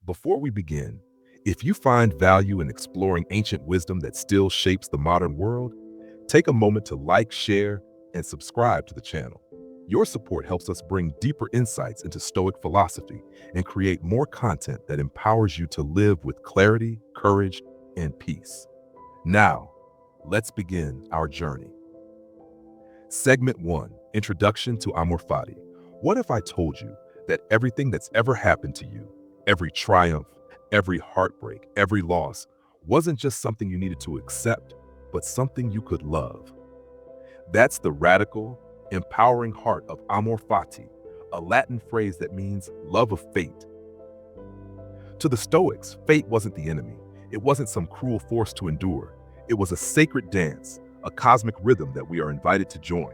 Before we begin, if you find value in exploring ancient wisdom that still shapes the modern world, take a moment to like, share, and subscribe to the channel. Your support helps us bring deeper insights into Stoic philosophy and create more content that empowers you to live with clarity, courage, and peace. Now, let's begin our journey. Segment 1, Introduction to Amor Fati. What if I told you that everything that's ever happened to you, every triumph, every heartbreak, every loss, wasn't just something you needed to accept, but something you could love? That's the radical, empowering heart of Amor Fati, a Latin phrase that means love of fate. To the Stoics, fate wasn't the enemy. It wasn't some cruel force to endure. It was a sacred dance, a cosmic rhythm that we are invited to join.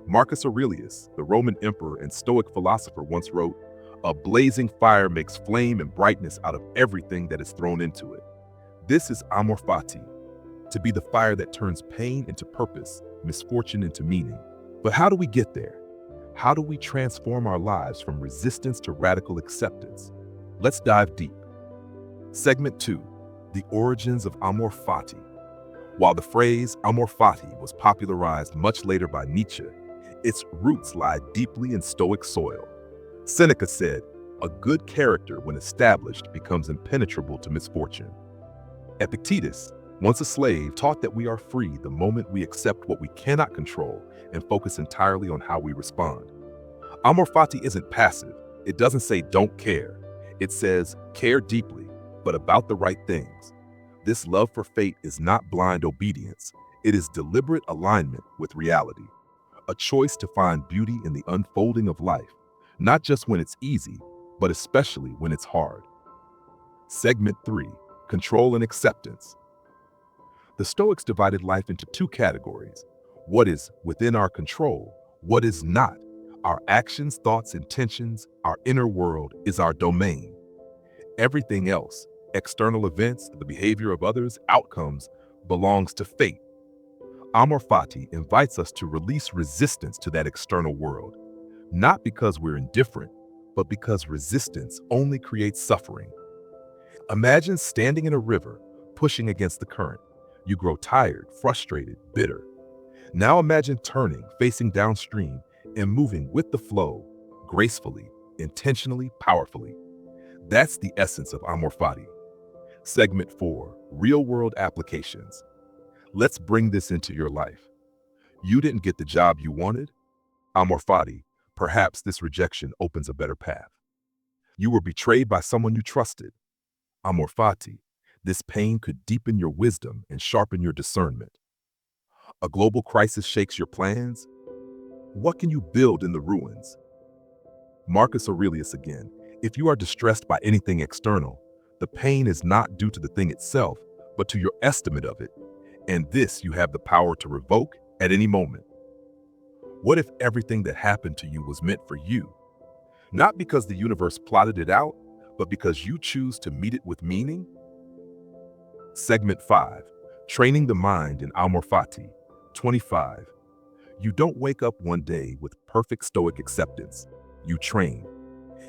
Marcus Aurelius, the Roman emperor and Stoic philosopher, once wrote, "A blazing fire makes flame and brightness out of everything that is thrown into it." This is Amor Fati, to be the fire that turns pain into purpose, misfortune into meaning. But how do we get there? How do we transform our lives from resistance to radical acceptance? Let's dive deep. Segment 2, The Origins of Amor Fati. While the phrase Amor Fati was popularized much later by Nietzsche, its roots lie deeply in Stoic soil. Seneca said, "A good character, when established, becomes impenetrable to misfortune." Epictetus, once a slave, taught that we are free the moment we accept what we cannot control and focus entirely on how we respond. Amor Fati isn't passive. It doesn't say don't care. It says care deeply, but about the right things. This love for fate is not blind obedience. It is deliberate alignment with reality, a choice to find beauty in the unfolding of life, not just when it's easy, but especially when it's hard. Segment 3, Control and Acceptance. The Stoics divided life into two categories: what is within our control, what is not. Our actions, thoughts, intentions, our inner world is our domain. Everything else, external events, the behavior of others, outcomes, belongs to fate. Amor Fati invites us to release resistance to that external world, not because we're indifferent, but because resistance only creates suffering. Imagine standing in a river, pushing against the current. You grow tired, frustrated, bitter. Now imagine turning, facing downstream, and moving with the flow, gracefully, intentionally, powerfully. That's the essence of Amor Fati. Segment 4, Real-world applications. Let's bring this into your life. You didn't get the job you wanted? Amor Fati, perhaps this rejection opens a better path. You were betrayed by someone you trusted? Amor Fati, this pain could deepen your wisdom and sharpen your discernment. A global crisis shakes your plans? What can you build in the ruins? Marcus Aurelius again, if you are distressed by anything external, the pain is not due to the thing itself, but to your estimate of it, and this you have the power to revoke at any moment. What if everything that happened to you was meant for you? Not because the universe plotted it out, but because you choose to meet it with meaning? Segment 5, Training the Mind in Amor Fati. 25. You don't wake up one day with perfect Stoic acceptance. You train.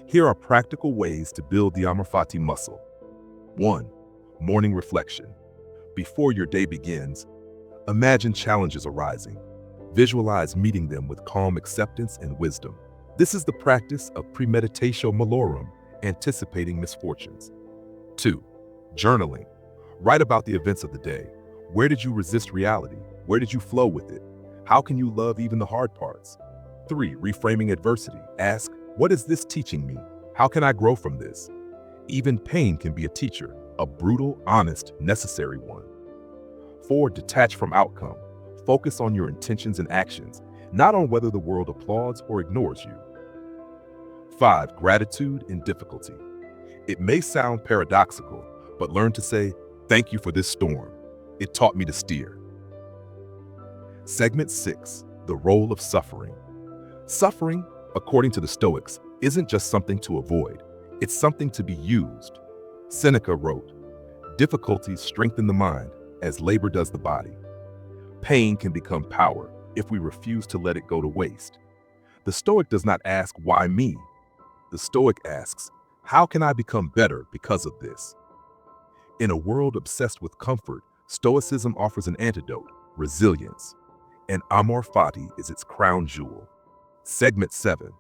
Here are practical ways to build the Amor Fati muscle. 1. Morning reflection. Before your day begins, imagine challenges arising. Visualize meeting them with calm acceptance and wisdom. This is the practice of premeditatio malorum, anticipating misfortunes. 2. Journaling. Write about the events of the day. Where did you resist reality? Where did you flow with it? How can you love even the hard parts? 3. Reframing adversity. Ask, what is this teaching me? How can I grow from this? Even pain can be a teacher, a brutal, honest, necessary one. 4. Detach from outcome. Focus on your intentions and actions, not on whether the world applauds or ignores you. 5. Gratitude in difficulty. It may sound paradoxical, but learn to say, "Thank you for this storm. It taught me to steer." Segment 6, The Role of Suffering. Suffering, according to the Stoics, isn't just something to avoid. It's something to be used. Seneca wrote, "Difficulties strengthen the mind, as labor does the body." Pain can become power if we refuse to let it go to waste. The Stoic does not ask, "Why me?" The Stoic asks, How can I become better because of this? In a world obsessed with comfort, Stoicism offers an antidote, resilience, and Amor Fati is its crown jewel. Segment 7.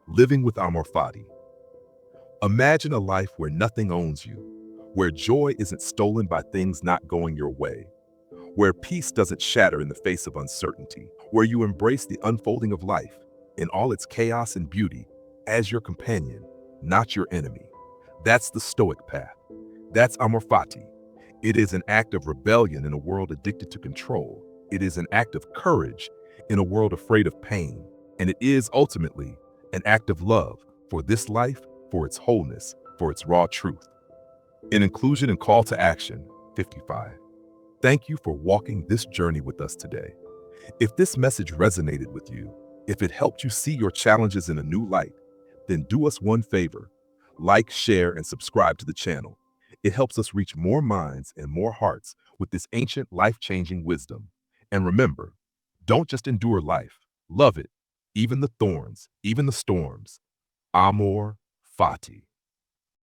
Living with Amor Fati. Imagine a life where nothing owns you, where joy isn't stolen by things not going your way, where peace doesn't shatter in the face of uncertainty, where you embrace the unfolding of life in all its chaos and beauty as your companion, not your enemy. That's the Stoic path. That's Amor Fati. It is an act of rebellion in a world addicted to control. It is an act of courage in a world afraid of pain. And it is ultimately an act of love for this life, for its wholeness, for its raw truth. In inclusion and call to action, 55. Thank you for walking this journey with us today. If this message resonated with you, if it helped you see your challenges in a new light, then do us one favor. Like, share, and subscribe to the channel. It helps us reach more minds and more hearts with this ancient, life-changing wisdom. And remember, don't just endure life, love it, even the thorns, even the storms. Amor Fati.